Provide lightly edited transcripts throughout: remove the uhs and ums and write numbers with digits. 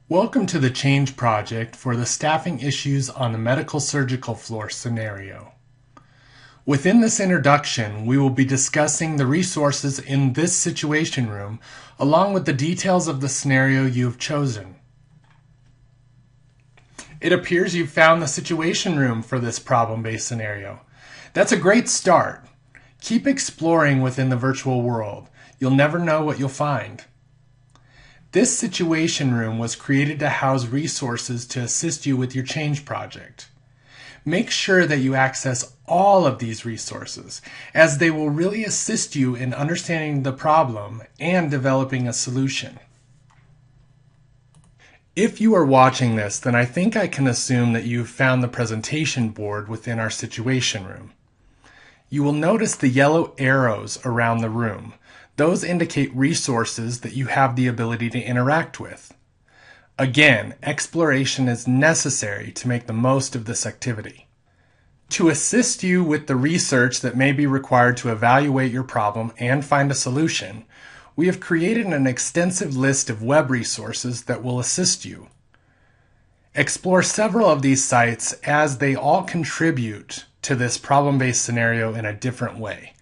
Welcome to the Change Project for the staffing issues on the medical surgical floor scenario. Within this introduction, we will be discussing the resources in this situation room along with the details of the scenario you have chosen. It appears you've found the situation room for this problem-based scenario. That's a great start. Keep exploring within the virtual world. You'll never know what you'll find. This situation room was created to house resources to assist you with your change project. Make sure that you access all of these resources, as they will really assist you in understanding the problem and developing a solution. If you are watching this, then I think I can assume that you've found the presentation board within our situation room. You will notice the yellow arrows around the room. Those indicate resources that you have the ability to interact with. Again, exploration is necessary to make the most of this activity. To assist you with the research that may be required to evaluate your problem and find a solution, we have created an extensive list of web resources that will assist you. Explore several of these sites as they all contribute to this problem-based scenario in a different way.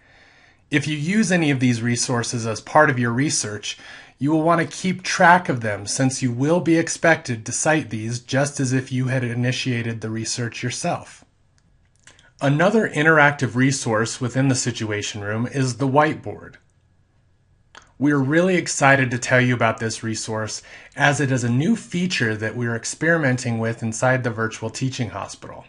If you use any of these resources as part of your research, you will want to keep track of them since you will be expected to cite these just as if you had initiated the research yourself. Another interactive resource within the situation room is the Whiteboard. We are really excited to tell you about this resource as it is a new feature that we are experimenting with inside the virtual teaching hospital.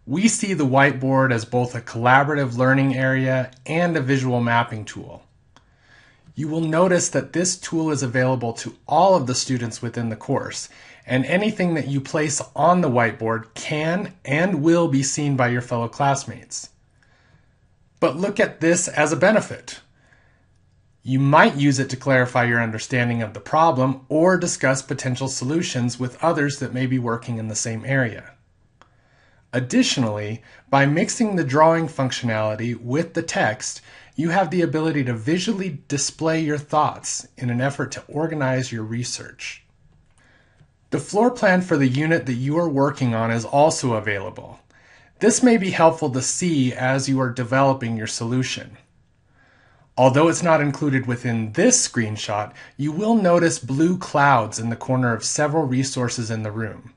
We see the whiteboard as both a collaborative learning area and a visual mapping tool. You will notice that this tool is available to all of the students within the course, and anything that you place on the whiteboard can and will be seen by your fellow classmates. But look at this as a benefit. You might use it to clarify your understanding of the problem or discuss potential solutions with others that may be working in the same area. Additionally, by mixing the drawing functionality with the text, you have the ability to visually display your thoughts in an effort to organize your research. The floor plan for the unit that you are working on is also available. This may be helpful to see as you are developing your solution. Although it's not included within this screenshot, you will notice blue clouds in the corner of several resources in the room.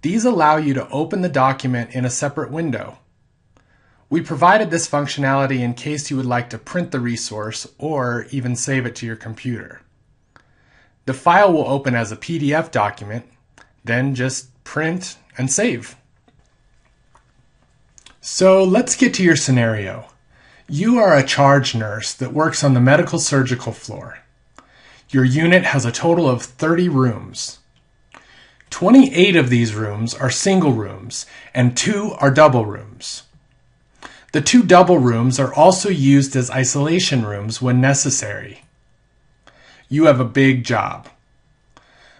These allow you to open the document in a separate window. We provided this functionality in case you would like to print the resource or even save it to your computer. The file will open as a PDF document, then just print and save. So let's get to your scenario. You are a charge nurse that works on the medical surgical floor. Your unit has a total of 30 rooms. 28 of these rooms are single rooms and 2 are double rooms. The 2 double rooms are also used as isolation rooms when necessary. You have a big job.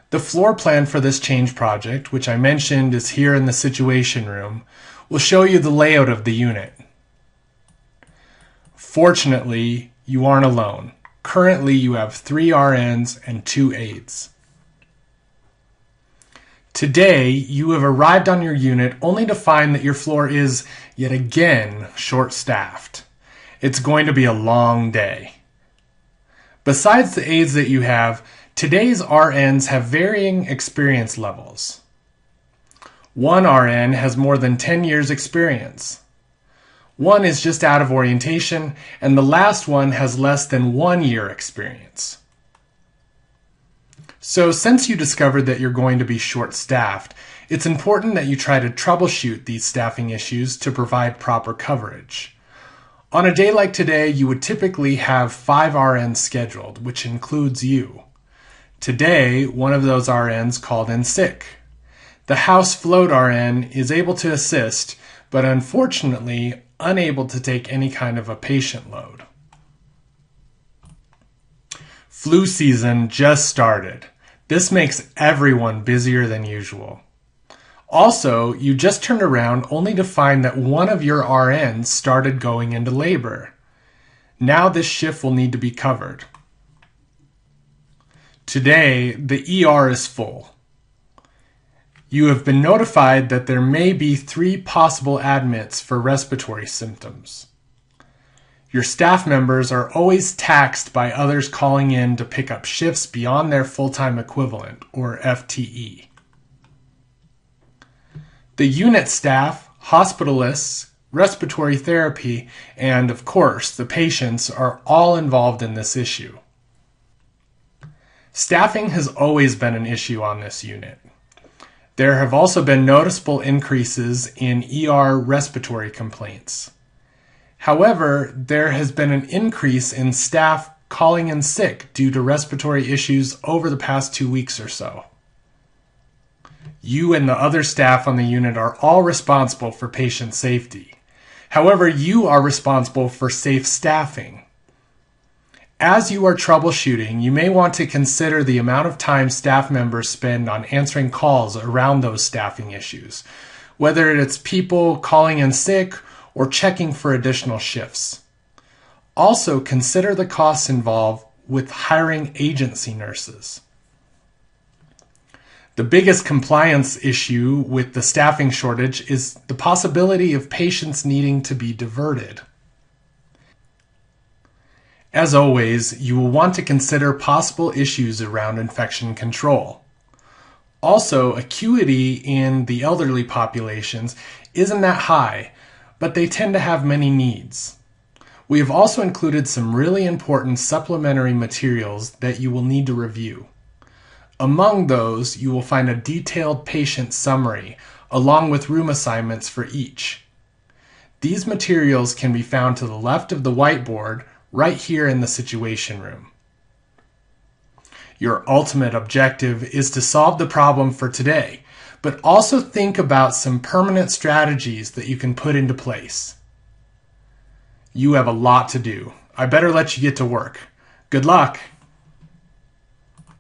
The floor plan for this change project, which I mentioned is here in the situation room, will show you the layout of the unit. Fortunately, you aren't alone. Currently, you have 3 RNs and 2 aides. Today, you have arrived on your unit only to find that your floor is, yet again, short-staffed. It's going to be a long day. Besides the aides that you have, today's RNs have varying experience levels. One RN has more than 10 years experience. One is just out of orientation, and the last one has less than 1 year experience. So since you discovered that you're going to be short-staffed, it's important that you try to troubleshoot these staffing issues to provide proper coverage. On a day like today, you would typically have 5 RNs scheduled, which includes you. Today, one of those RNs called in sick. The house float RN is able to assist, but unfortunately unable to take any kind of a patient load. Flu season just started. This makes everyone busier than usual. Also, you just turned around only to find that one of your RNs started going into labor. Now this shift will need to be covered. Today, the ER is full. You have been notified that there may be 3 possible admits for respiratory symptoms. Your staff members are always taxed by others calling in to pick up shifts beyond their full-time equivalent, or FTE. The unit staff, hospitalists, respiratory therapy, and of course the patients are all involved in this issue. Staffing has always been an issue on this unit. There have also been noticeable increases in ER respiratory complaints. However, there has been an increase in staff calling in sick due to respiratory issues over the past 2 weeks or so. You and the other staff on the unit are all responsible for patient safety. However, you are responsible for safe staffing. As you are troubleshooting, you may want to consider the amount of time staff members spend on answering calls around those staffing issues, whether it's people calling in sick or checking for additional shifts. Also, consider the costs involved with hiring agency nurses. The biggest compliance issue with the staffing shortage is the possibility of patients needing to be diverted. As always, you will want to consider possible issues around infection control. Also, acuity in the elderly populations isn't that high, but they tend to have many needs. We have also included some really important supplementary materials that you will need to review. Among those, you will find a detailed patient summary, along with room assignments for each. These materials can be found to the left of the whiteboard, right here in the situation room. Your ultimate objective is to solve the problem for today, but also think about some permanent strategies that you can put into place. You have a lot to do. I better let you get to work. Good luck.